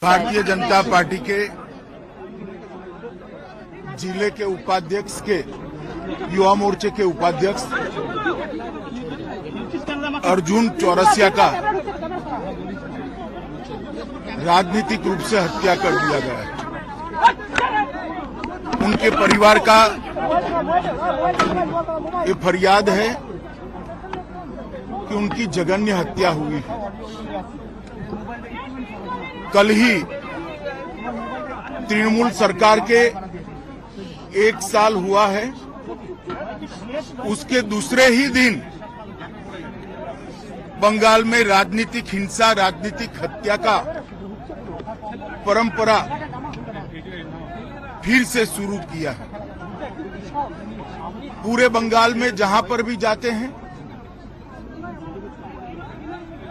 Bharatiya Janata party के जिले के उपाध्यक्ष के युवा मोर्चे के उपाध्यक्ष अर्जुन चौरसिया का राजनीतिक रूप से हत्या कर दिया गया है। उनके परिवार का ये फरियाद है कि उनकी जघन्य हत्या हुई है। कल ही तृणमूल सरकार के 1 साल हुआ है, उसके दूसरे ही दिन बंगाल में राजनीतिक हिंसा, राजनीतिक हत्या का परंपरा फिर से शुरू किया है। पूरे बंगाल में जहां पर भी जाते हैं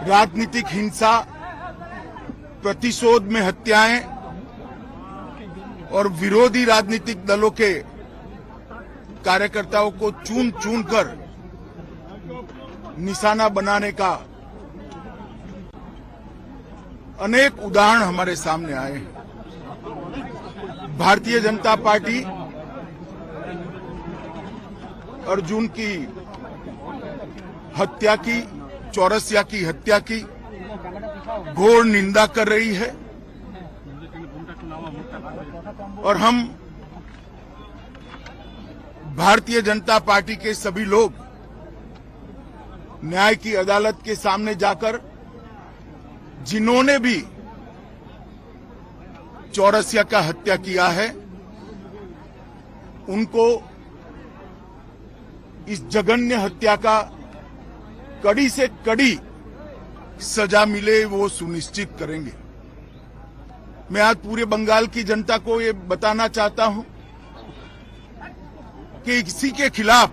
राजनीतिक हिंसा, प्रतिशोध में हत्याएं और विरोधी राजनीतिक दलों के कार्यकर्ताओं को चुन चुन कर निशाना बनाने का अनेक उदाहरण हमारे सामने आए हैं। भारतीय जनता पार्टी अर्जुन की हत्या की, चौरसिया की हत्या की घोर निंदा कर रही है और हम भारतीय जनता पार्टी के सभी लोग न्याय की अदालत के सामने जाकर जिन्होंने भी चौरसिया का हत्या किया है उनको इस जघन्य हत्या का कड़ी से कड़ी सजा मिले वो सुनिश्चित करेंगे। मैं आज पूरे बंगाल की जनता को ये बताना चाहता हूं कि इसी के खिलाफ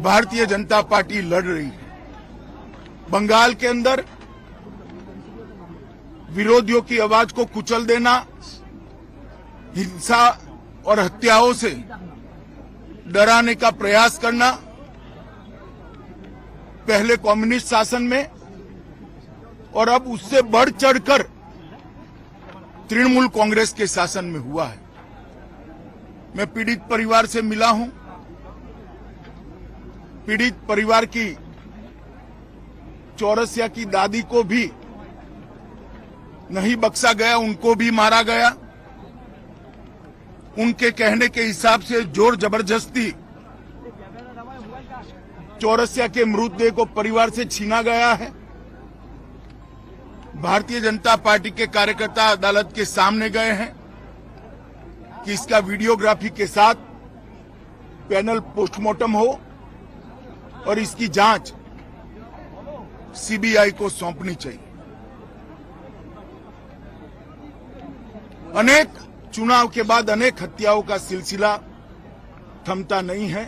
भारतीय जनता पार्टी लड़ रही है। बंगाल के अंदर विरोधियों की आवाज को कुचल देना, हिंसा और हत्याओं से डराने का प्रयास करना पहले कम्युनिस्ट शासन में और अब उससे बढ़ चढ़कर तृणमूल कांग्रेस के शासन में हुआ है। मैं पीड़ित परिवार से मिला हूं। पीड़ित परिवार की चौरसिया की दादी को भी नहीं बख्शा गया, उनको भी मारा गया। उनके कहने के हिसाब से जोर जबरदस्ती चौरसिया के मृतदेह को परिवार से छीना गया है। भारतीय जनता पार्टी के कार्यकर्ता अदालत के सामने गए हैं कि इसका वीडियोग्राफी के साथ पैनल पोस्टमार्टम हो और इसकी जांच सीबीआई को सौंपनी चाहिए। अनेक चुनाव के बाद अनेक हत्याओं का सिलसिला थमता नहीं है।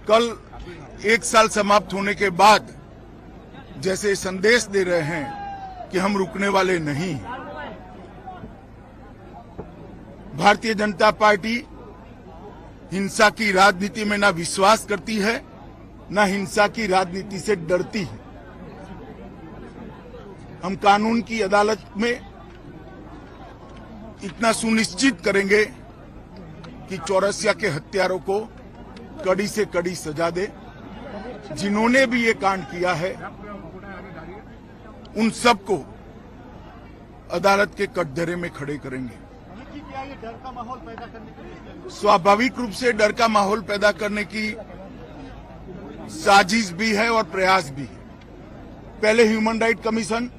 कल 1 साल समाप्त होने के बाद जैसे संदेश दे रहे हैं कि हम रुकने वाले नहीं हैं। भारतीय जनता पार्टी हिंसा की राजनीति में ना विश्वास करती है, ना हिंसा की राजनीति से डरती है। हम कानून की अदालत में इतना सुनिश्चित करेंगे कि चौरसिया के हत्यारों को कड़ी से कड़ी सजा दे। जिन्होंने भी ये कांड किया है उन सबको अदालत के कटघरे में खड़े करेंगे। डर का माहौल पैदा करने के लिए स्वाभाविक रूप से डर का माहौल पैदा करने की साजिश भी है और प्रयास भी है। पहले ह्यूमन राइट कमीशन,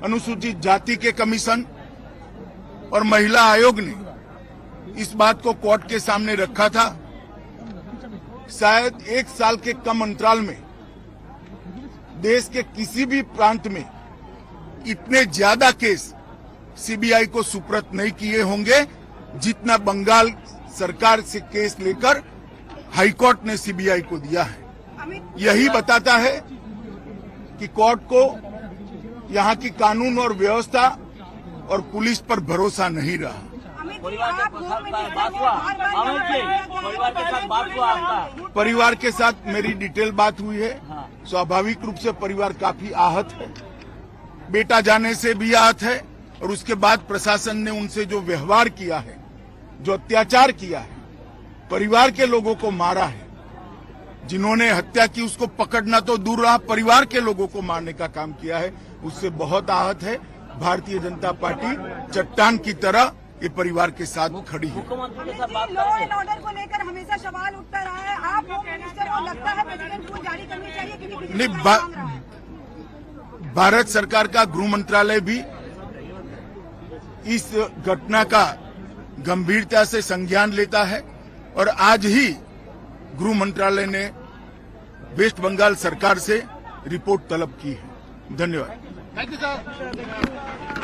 अनुसूचित जाति के कमीशन और महिला आयोग ने इस बात को कोर्ट के सामने रखा था। शायद 1 साल के कम अंतराल में देश के किसी भी प्रांत में इतने ज्यादा केस सीबीआई को सुपुर्द नहीं किए होंगे जितना बंगाल सरकार से केस लेकर हाईकोर्ट ने सीबीआई को दिया है। यही बताता है कि कोर्ट को यहां की कानून और व्यवस्था और पुलिस पर भरोसा नहीं रहा। परिवार के साथ बात हुआ आपका? परिवार के साथ मेरी डिटेल बात हुई है। स्वाभाविक रूप से परिवार काफी आहत है। बेटा जाने से भी आहत है और उसके बाद प्रशासन ने उनसे जो व्यवहार किया है, जो अत्याचार किया है, परिवार के लोगों को मारा है, जिन्होंने हत्या की उसको पकड़ना तो दूर रहा, परिवार के लोगों को मारने का काम किया है, उससे बहुत आहत है। भारतीय जनता पार्टी चट्टान की तरह ये परिवार के साथ खड़ी है। मुख्यमंत्री के साथ बात लॉ एंड ऑर्डर को लेकर हमेशा सवाल उठता रहा है। आप होम मिनिस्टर को लगता है प्रेसिडेंट रूल जारी करनी चाहिए क्योंकि नहीं, मांग रहा है। भारत सरकार का गृह मंत्रालय भी इस घटना का गंभीरता से संज्ञान लेता है और आज ही गृह मंत्रालय ने वेस्ट बंगाल सरकार से रिपोर्ट तलब की है। धन्यवाद। Thank you sir.